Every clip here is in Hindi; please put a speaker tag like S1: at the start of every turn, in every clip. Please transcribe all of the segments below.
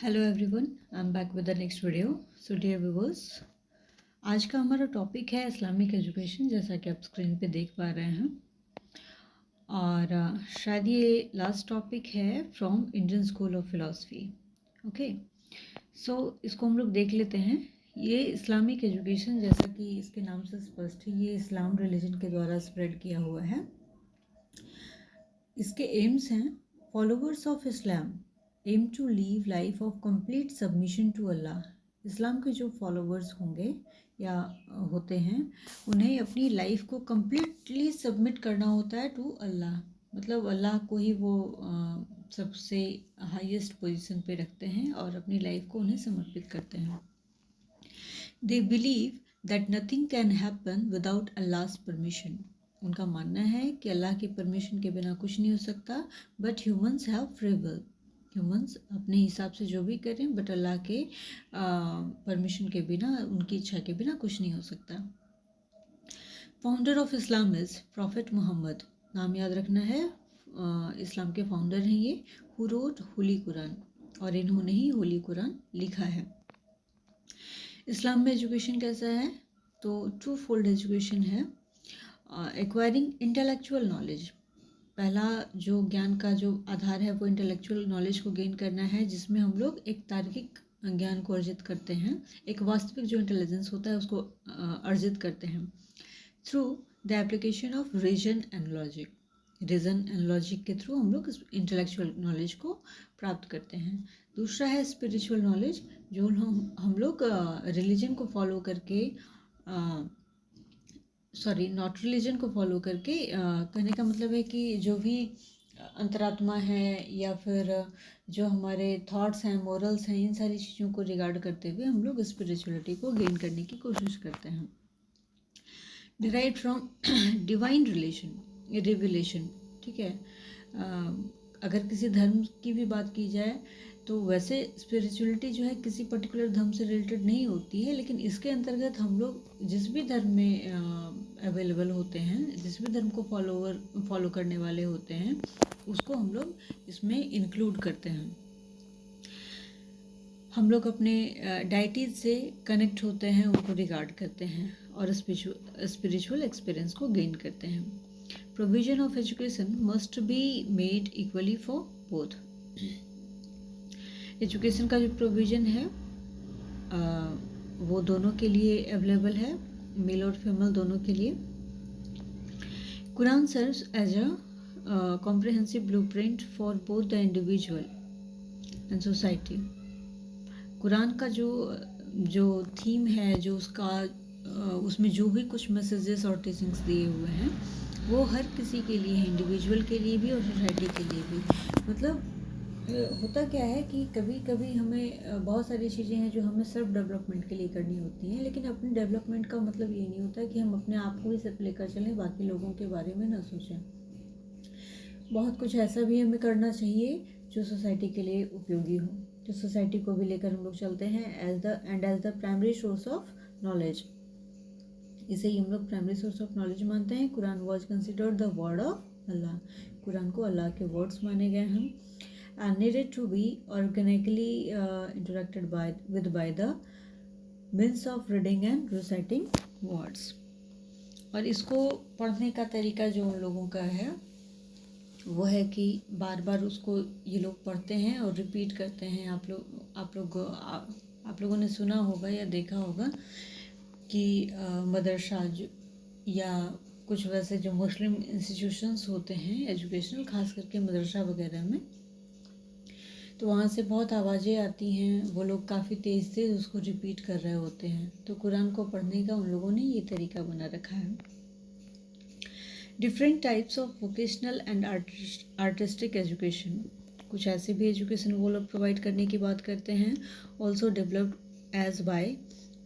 S1: Hello everyone, I am back with the next video. So dear viewers, आज का हमारा टॉपिक है इस्लामिक एजुकेशन, जैसा कि आप स्क्रीन पे देख पा रहे हैं. और शायद ये लास्ट टॉपिक है from Indian school of philosophy. Okay, so इसको हम लोग देख लेते हैं. ये इस्लामिक एजुकेशन, जैसा कि इसके नाम से स्पष्ट है, ये इस्लाम रिलीजन के द्वारा स्प्रेड किया हुआ है. इसके एम्स हैं: followers of Islam aim to live life of complete submission to Allah. इस्लाम के जो फॉलोवर्स होंगे या होते हैं, उन्हें अपनी लाइफ को कम्प्लीटली सबमिट करना होता है टू अल्लाह. मतलब अल्लाह को ही वो सबसे हाईएस्ट पोजीशन पे रखते हैं और अपनी लाइफ को उन्हें समर्पित करते हैं. They believe that nothing can happen without अल्लाह's परमिशन. उनका मानना है कि अल्लाह की परमिशन के बिना कुछ नहीं हो सकता. But humans have free will. Humans अपने हिसाब से जो भी करें, बट अल्लाह के परमिशन के बिना, उनकी इच्छा के बिना कुछ नहीं हो सकता. Founder of Islam is prophet Mohammad. नाम याद रखना है. इस्लाम के फाउंडर हैं ये. Who wrote holy Quran. और इन्होंने ही होली कुरान लिखा है. इस्लाम में एजुकेशन कैसा है? तो टू फोल्ड एजुकेशन है. Acquiring intellectual knowledge. पहला जो ज्ञान का जो आधार है वो इंटेलेक्चुअल नॉलेज को गेन करना है, जिसमें हम लोग एक तार्किक ज्ञान को अर्जित करते हैं. एक वास्तविक जो इंटेलिजेंस होता है उसको अर्जित करते हैं through the application of reason and logic. Reason and logic के थ्रू हम लोग इंटेलेक्चुअल नॉलेज को प्राप्त करते हैं. दूसरा है स्पिरिचुअल नॉलेज, जो हम लोग रिलीजन को फॉलो करके नॉट रिलीजन को फॉलो करके, कहने का मतलब है कि जो भी अंतरात्मा है या फिर जो हमारे थॉट्स हैं, मोरल्स हैं, इन सारी चीज़ों को रिगार्ड करते हुए हम लोग स्पिरिचुअलिटी को गेन करने की कोशिश करते हैं. Derive from divine revelation. ठीक है. अगर किसी धर्म की भी बात की जाए तो वैसे स्पिरिचुअलिटी जो है किसी पर्टिकुलर धर्म से रिलेटेड नहीं होती है, लेकिन इसके अंतर्गत हम लोग जिस भी धर्म में अवेलेबल होते हैं, जिस भी धर्म को फॉलो करने वाले होते हैं, उसको हम लोग इसमें इंक्लूड करते हैं. हम लोग अपने डाइटीज से कनेक्ट होते हैं, उनको रिगार्ड करते हैं और स्पिरिचुअल एक्सपीरियंस को गेन करते हैं. Provision of education must be made equally for both. Education का जो प्रोविज़न है वो दोनों के लिए अवेलेबल है, मेल और फीमेल दोनों के लिए. Quran serves as a comprehensive blueprint for both the individual and society. Quran का जो थीम है, जो उसका उसमें जो भी कुछ मैसेजेस और टीचिंग्स दिए हुए हैं, वो हर किसी के लिए है, इंडिविजुअल के लिए भी और सोसाइटी के लिए भी. मतलब होता क्या है कि कभी कभी हमें बहुत सारी चीज़ें हैं जो हमें सेल्फ डेवलपमेंट के लिए करनी होती हैं, लेकिन अपने डेवलपमेंट का मतलब ये नहीं होता कि हम अपने आप को भी सिर्फ लेकर चलें, बाकी लोगों के बारे में ना सोचें. बहुत कुछ ऐसा भी हमें करना चाहिए जो सोसाइटी के लिए उपयोगी हो, तो सोसाइटी को भी लेकर हम लोग चलते हैं as the primary source of knowledge. इसे ही हम लोग प्राइमरी सोर्स ऑफ नॉलेज मानते हैं. Quran was considered the word of Allah. कुरान को अल्लाह के वर्ड्स माने गए हैं. Needed to be organically interacted by the means of reading and reciting words. और इसको पढ़ने का तरीका जो उन लोगों का है वो है कि बार बार उसको ये लोग पढ़ते हैं और रिपीट करते हैं. आप लोगों ने सुना होगा या देखा होगा कि मदरसा या कुछ वैसे जो मुस्लिम इंस्टीट्यूशंस होते हैं एजुकेशनल, खास करके मदरसा वगैरह में, तो वहाँ से बहुत आवाज़ें आती हैं, वो लोग काफ़ी तेज़ उसको रिपीट कर रहे होते हैं. तो कुरान को पढ़ने का उन लोगों ने ये तरीका बना रखा है. Different types of vocational and artistic education. कुछ ऐसे भी एजुकेशन वो लोग प्रोवाइड करने की बात करते हैं. Also developed as by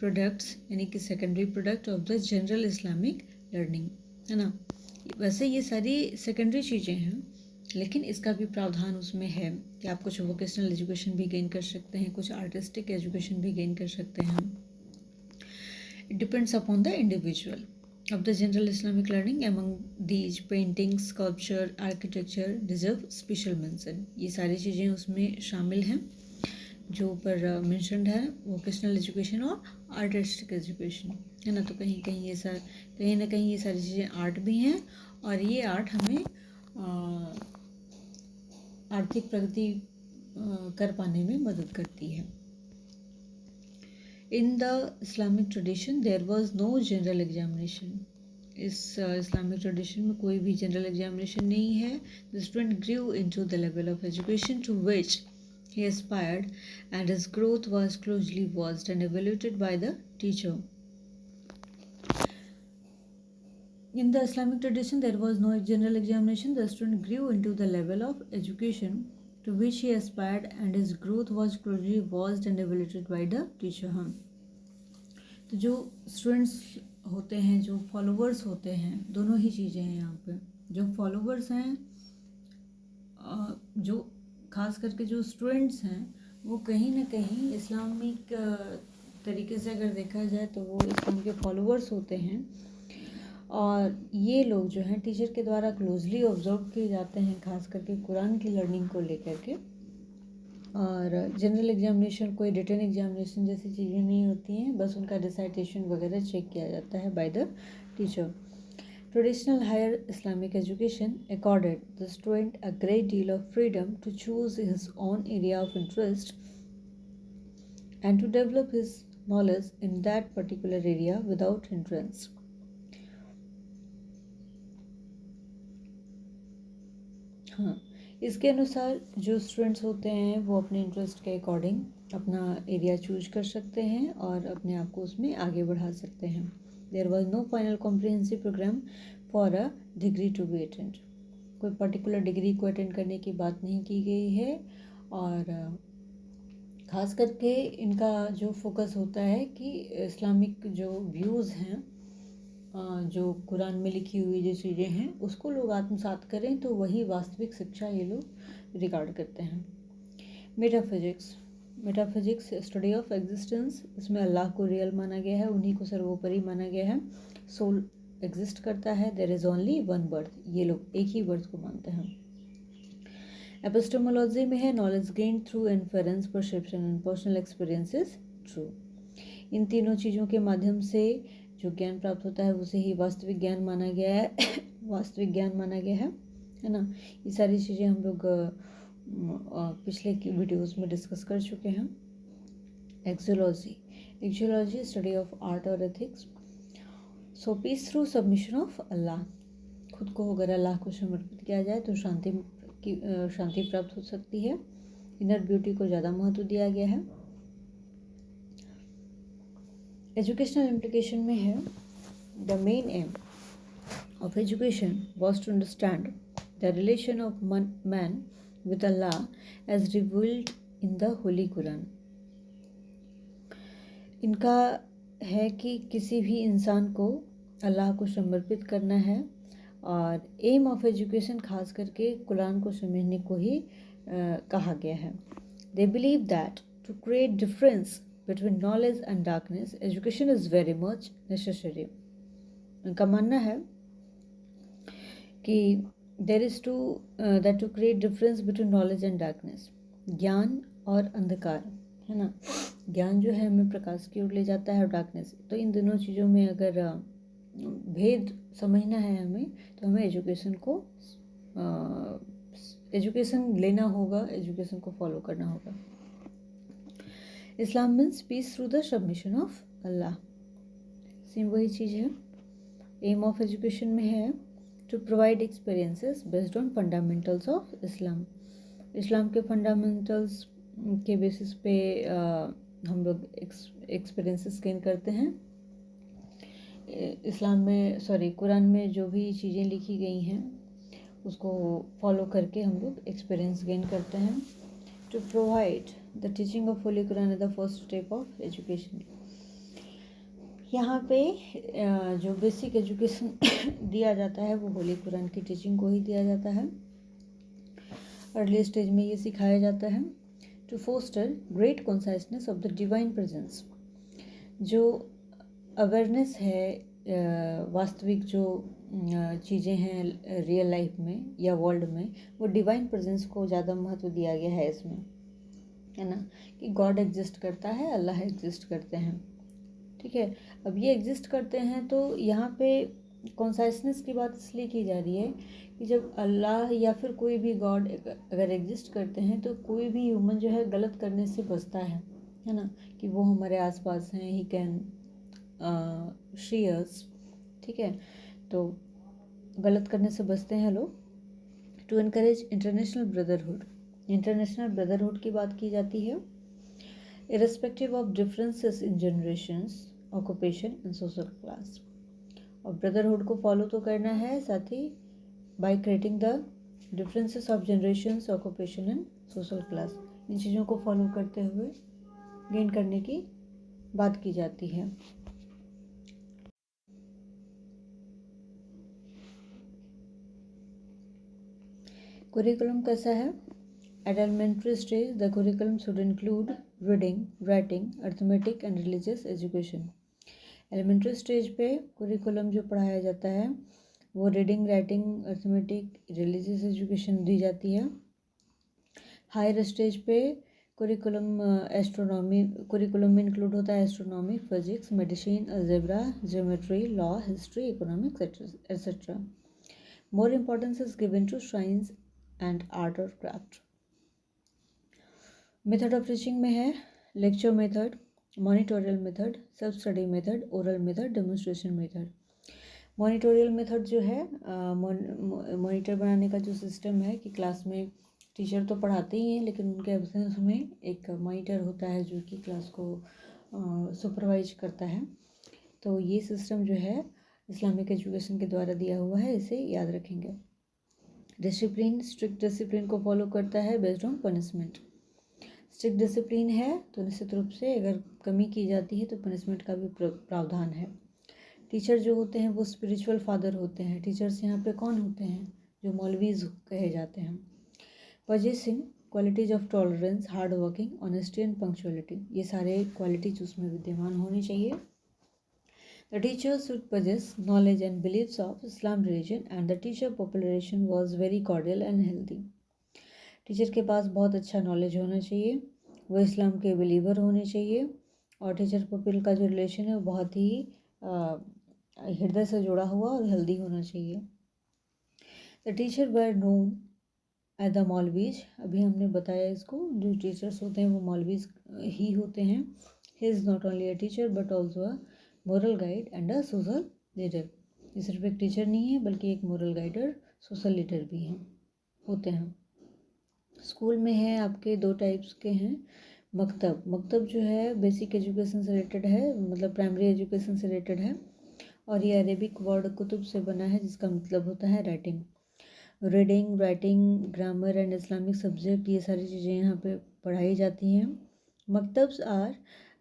S1: products, यानी कि secondary product of the general Islamic learning, है ना. वैसे ये सारी सेकेंडरी चीज़ें हैं, लेकिन इसका भी प्रावधान उसमें है कि आप कुछ वोकेशनल एजुकेशन भी गेन कर सकते हैं, कुछ आर्टिस्टिक एजुकेशन भी गेन कर सकते हैं. It depends upon the individual. Of the general Islamic learning among these painting, sculpture, architecture deserve special mention. ये सारी चीज़ें उसमें शामिल हैं. जो ऊपर मेंशनड है, वोकेशनल एजुकेशन और आर्टिस्टिक एजुकेशन, है ना। तो कहीं ना कहीं ये सारी चीज़ें आर्ट भी हैं, और ये आर्ट हमें आर्थिक प्रगति कर पाने में मदद करती है। In the Islamic tradition there was no general examination. इस इस्लामिक ट्रेडिशन में कोई भी जनरल एग्जामिनेशन नहीं है। The student grew into the level of education to which he aspired, and his growth was closely watched and evaluated by the teacher. In the Islamic tradition, there was no general examination. The student grew into the level of education to which he aspired, and his growth was closely watched and evaluated by the teacher. तो जो स्टूडेंट्स होते हैं, जो फॉलोवर्स होते हैं, दोनों ही चीज़ें हैं यहाँ पे। जो फॉलोवर्स हैं, जो खास करके जो स्टूडेंट्स हैं, वो कहीं ना कहीं इस्लामिक तरीके से अगर देखा जाए तो वो इस्लाम के फॉलोवर्स होते हैं, और ये लोग जो हैं टीचर के द्वारा क्लोजली ऑब्जर्व किए जाते हैं, खास करके कुरान की लर्निंग को लेकर के। और जनरल एग्जामिनेशन, कोई रिटन एग्जामिनेशन जैसी चीज़ें नहीं होती हैं, बस उनका रिसाइटेशन वगैरह चेक किया जाता है by the teacher. Traditional higher Islamic education accorded the student a great deal of freedom to choose his own area of interest and to develop his knowledge in that particular area without hindrance. हाँ, इसके अनुसार जो स्टूडेंट्स होते हैं वो अपने इंटरेस्ट के अकॉर्डिंग अपना एरिया चूज कर सकते हैं और अपने आप को उसमें आगे बढ़ा सकते हैं। There was no final comprehensive program for a degree to be attend. कोई पर्टिकुलर डिग्री को अटेंड करने की बात नहीं की गई है, और ख़ास करके इनका जो फोकस होता है कि इस्लामिक जो व्यूज़ हैं, जो कुरान में लिखी हुई जो चीज़ें हैं, उसको लोग आत्मसात करें, तो वही वास्तविक शिक्षा ये लोग रिगार्ड करते हैं। मेटाफिजिक्स स्टडी ऑफ एग्जिस्टेंस, इसमें अल्लाह को रियल माना गया है, उन्हीं को सर्वोपरि माना गया है। सोल एग्जिस्ट करता है, there is only one birth, ये लोग एक ही बर्थ को मानते हैं। एपिस्टेमोलॉजी में है knowledge gain through inference, perception and personal experiences true. इन तीनों चीज़ों के माध्यम से जो ज्ञान प्राप्त होता है उसे ही वास्तविक ज्ञान माना गया है वास्तविक ज्ञान माना गया है ना। ये सारी चीज़ें हम लोग पिछले वीडियोस में डिस्कस कर चुके हैं। एक्सोलॉजी स्टडी ऑफ आर्ट और ethics. So peace through submission of Allah, खुद को अगर अल्लाह को समर्पित किया जाए तो शांति प्राप्त हो सकती है। इनर ब्यूटी को ज़्यादा महत्व दिया गया है। एजुकेशनल इम्प्लीकेशन में है the main aim of education was to understand the relation of man with Allah as revealed in the holy Quran. इनका है कि किसी भी इंसान को अल्लाह को समर्पित करना है, और एम ऑफ एजुकेशन खास करके कुरान को समझने को ही कहा गया है। They believe that to create difference between knowledge and darkness education is very much necessary. उनका मानना है कि there is that to create difference between knowledge and darkness, ज्ञान और अंधकार, है ना। ज्ञान जो है हमें प्रकाश की ओर ले जाता है, और डार्कनेस, तो इन दोनों चीज़ों में अगर भेद समझना है हमें, तो हमें एजुकेशन लेना होगा, एजुकेशन को फॉलो करना होगा। Islam means peace through the submission of Allah, same वही चीज़ है। एम ऑफ एजुकेशन में है to provide experiences based on fundamentals of Islam. इस्लाम के फंडामेंटल्स के बेसिस पे हम लोग एक्सपीरियंसेस गेन करते हैं। कुरान में जो भी चीज़ें लिखी गई हैं उसको फॉलो करके हम लोग एक्सपीरियंस गेन करते हैं। To provide the teaching of holy Quran is the first step of education. यहाँ पे जो बेसिक एजुकेशन दिया जाता है वो होली कुरान की टीचिंग को ही दिया जाता है। अर्ली स्टेज में ये सिखाया जाता है। To foster great consciousness of the divine presence, जो अवेयरनेस है वास्तविक जो चीज़ें हैं रियल लाइफ में या वर्ल्ड में, वो डिवाइन प्रेजेंस को ज़्यादा महत्व दिया गया है इसमें। है ना, कि गॉड एग्जिस्ट करता है, अल्लाह एग्जिस्ट करते हैं, ठीक है। अब ये एग्जिस्ट करते हैं तो यहाँ पे कॉन्साइसनेस की बात इसलिए की जा रही है कि जब अल्लाह या फिर कोई भी गॉड अगर एग्जिस्ट करते हैं तो कोई भी ह्यूमन जो है गलत करने से बचता है ना, कि वो हमारे आसपास हैं, ही कैन शी अस, ठीक है। तो गलत करने से बचते हैं लोग। टू एनकरेज इंटरनेशनल ब्रदरहुड की बात की जाती है, irrespective of differences in generations, occupation and social class। और ब्रदरहुड को फॉलो तो करना है, साथ ही by creating the differences of generations, occupation and social class, इन चीज़ों को फॉलो करते हुए गेन करने की बात की जाती है। कुरिकुलम कैसा है? At elementary stage, the curriculum should include reading, writing, arithmetic and religious education। Elementary stage पे कुरिकुलम जो पढ़ाया जाता है वो reading, writing, arithmetic, religious education दी जाती है। हायर स्टेज पे कुरिकुलम में इंक्लूड होता है astronomy, physics, medicine, algebra, geometry, law, history, economics etcetera. More importance is given to science and art और क्राफ्ट। मेथड ऑफ टीचिंग में है lecture method, monitorial method, self study method, oral method, demonstration method. Monitorial method जो है मॉनिटर बनाने का जो सिस्टम है कि क्लास में टीचर तो पढ़ाते ही हैं लेकिन उनके एब्सेंस में एक मॉनिटर होता है जो कि क्लास को सुपरवाइज करता है। तो ये सिस्टम जो है इस्लामिक एजुकेशन के द्वारा दिया हुआ है, इसे याद रखेंगे। डिसिप्लिन, स्ट्रिक्ट डिसिप्लिन को फॉलो करता है based on punishment. Strict discipline है तो निश्चित रूप से अगर कमी की जाती है तो पनिशमेंट का भी प्रावधान है। टीचर जो होते हैं वो स्पिरिचुअल फादर होते हैं। टीचर्स यहाँ पे कौन होते हैं? जो मौलवीज कहे जाते हैं। Possessing qualities of tolerance, hard working, honesty and punctuality, ये सारे क्वालिटीज उसमें विद्यमान होनी चाहिए। The teacher should possess knowledge and beliefs of Islam religion and the teacher population was very cordial and healthy। Teacher के पास बहुत अच्छा नॉलेज होना चाहिए, वो इस्लाम के बिलीवर होने चाहिए और टीचर पीपल का जो रिलेशन है वो बहुत ही हृदय से जुड़ा हुआ और हेल्दी होना चाहिए। The teacher were known as the maulvis, अभी हमने बताया इसको, जो टीचर्स होते हैं वो मौलवीज ही होते हैं। He is not only a teacher but also a moral guide and a social leader. ये सिर्फ एक टीचर नहीं है बल्कि एक मोरल गाइड और सोशल लीडर भी हैं, होते हैं। स्कूल में है आपके दो टाइप्स के हैं। मकतब जो है बेसिक एजुकेशन से रिलेटेड है, मतलब प्राइमरी एजुकेशन से रिलेटेड है और ये अरेबिक वर्ड कुतुब से बना है जिसका मतलब होता है writing. Reading, writing, grammar and Islamic subject, ये सारी चीज़ें यहाँ पे पढ़ाई जाती हैं। Maktabs are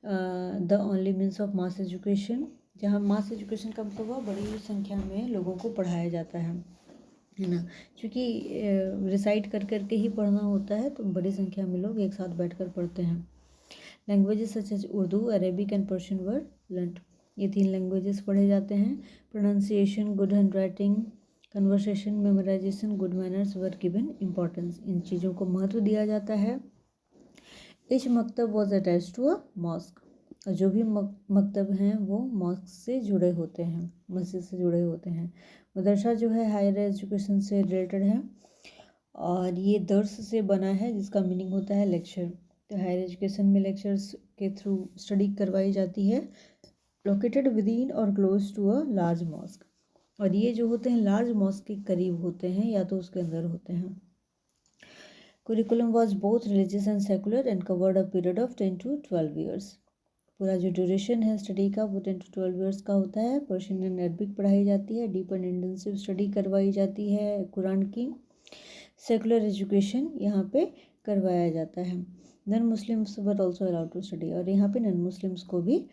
S1: the only means of mass education, जहाँ मास एजुकेशन का मतलब हुआ बड़ी संख्या में लोगों को पढ़ाया जाता है ना, क्योंकि रिसाइट कर करके ही पढ़ना होता है तो बड़ी संख्या में लोग एक साथ बैठकर पढ़ते हैं। Languages such as Urdu, Arabic and Persian were learned, ये 3 लैंग्वेजेस पढ़े जाते हैं। Pronunciation, good hand writing, conversation, memorization, good manners were given importance, इन चीज़ों को महत्व दिया जाता है। Each maktab was attach to a mosque, और जो भी मकतब हैं वो मॉस्क से जुड़े होते हैं, मस्जिद से जुड़े होते हैं। मदरसा जो है हायर एजुकेशन से रिलेटेड है और ये दर्स से बना है जिसका मीनिंग होता है लेक्चर। तो हायर एजुकेशन में लेक्चर्स के थ्रू स्टडी करवाई जाती है। लोकेटेड विद इन और close to a large mosque, और ये जो होते हैं लार्ज मॉस्क के करीब होते हैं या तो उसके अंदर होते हैं। Curriculum was both religious and secular and covered a period of 10 to 12 years. पूरा जो ड्यूरेशन है स्टडी का वो 10 to 12 ईयर्स का होता है। पर्शियन एंड अरबिक पढ़ाई जाती है। डीप एंड इंटेंसिव स्टडी करवाई जाती है कुरान की। सेकुलर एजुकेशन यहाँ पे करवाया जाता है। Non Muslims were also allowed to study, और यहाँ पे नॉन मुस्लिम्स को भी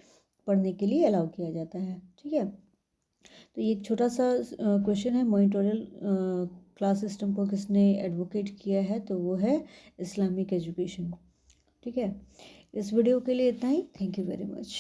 S1: पढ़ने के लिए अलाउ किया जाता है, ठीक है। तो ये एक छोटा सा क्वेश्चन है, मॉनिटोरियल क्लास सिस्टम को किसने एडवोकेट किया है, तो वो है इस्लामिक एजुकेशन, ठीक है। इस वीडियो के लिए इतना ही। Thank you very much.